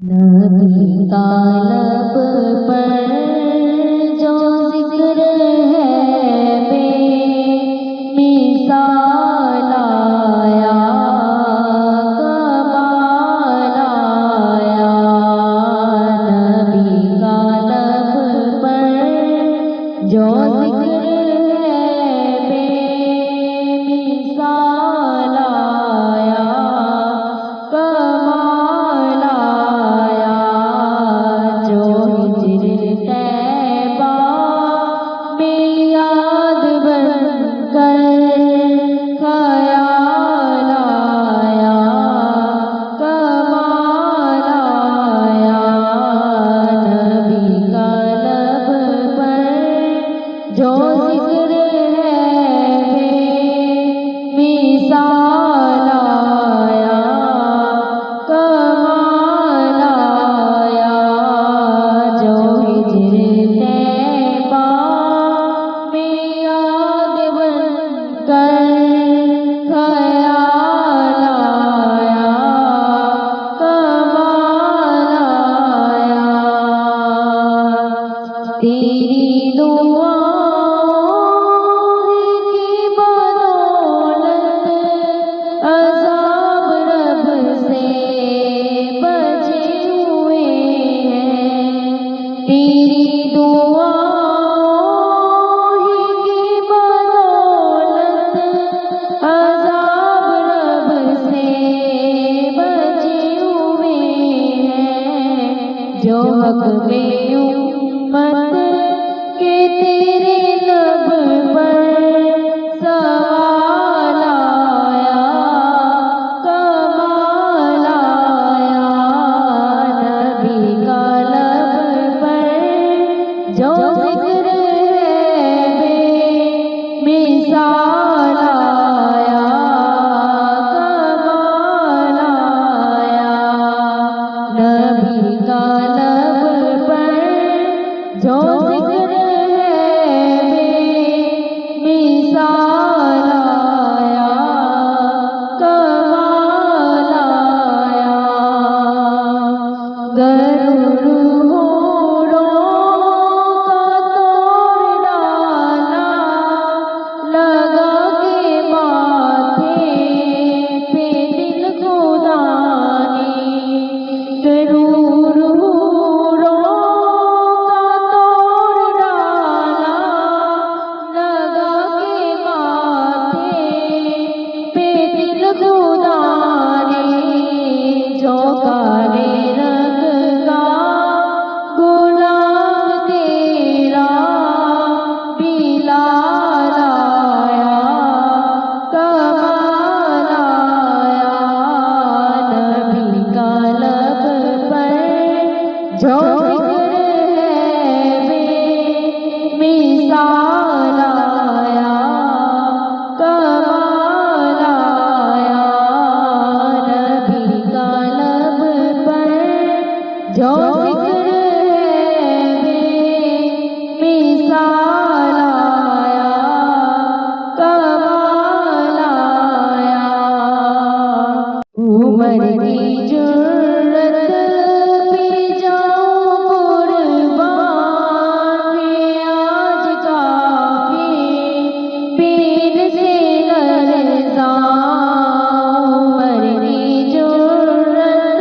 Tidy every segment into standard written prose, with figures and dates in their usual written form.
नबी का लब पर जो जिक्र है बेमिसाल आया, कमाल आया। नबी का लब पर जो जिक्र है बेमिसाल आया, कमाल आया। जो हिज्र तैबा में याद बनकर ख्याल आया, कमाल आया। नबी का लब पर जो जिक्र है बेमिसाल आया, कमाल आया। जो हिज्र तैबा में याद बनकर ख्याल आया, कमाल आया। तेरी दुआओं की बदौलत अज़ाब रब से बचे हुए हैं। तेरी दुआओं की बदौलत अज़ाब रब से बचे हुए हैं। जो हक में उम्मत के तेरे लब पर सवाल आया, कमाल आया। नबी का लब पर जो जिक्र है बेमिसाल आया, कमाल आया। नबी का लब पर जो जिक्र है बेमिसाल आया, कमाल आया। गरूर हूरों का तोड़ डाला, लगा के माथे पे दिल खुदा ने। गरूर हूरों का तोड़ डाला, लगा के माथे पे दिल खुदा ने। जो काले रंग का गुलाम तेरा बिलाल आया, कमाल आया। नबी का लब पर जो जिक्र है बेमिसाल आया, कमाल आया। नबी का लब पर जो जिक्र है बेमिसाल आया, कमाल आया। उमर की जुर्रत पे जाऊं कुर्बान है आज काफिर पीर से लरज़ां। उमर की जुर्रत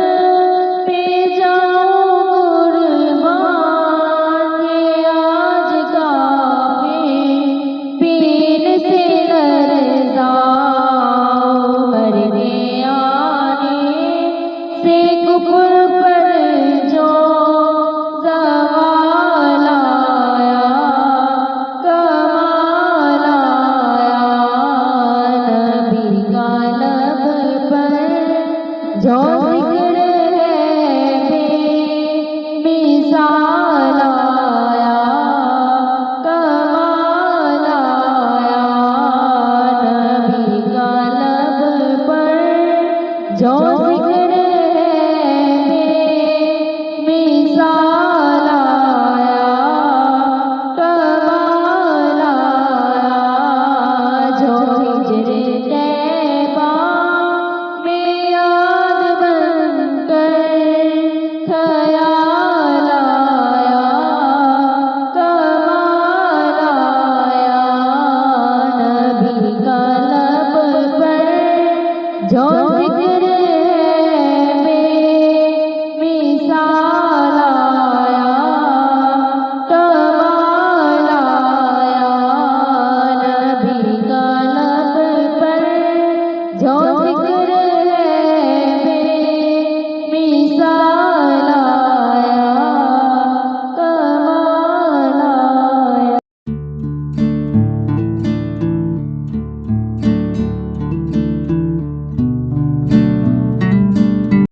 पे जाऊं जो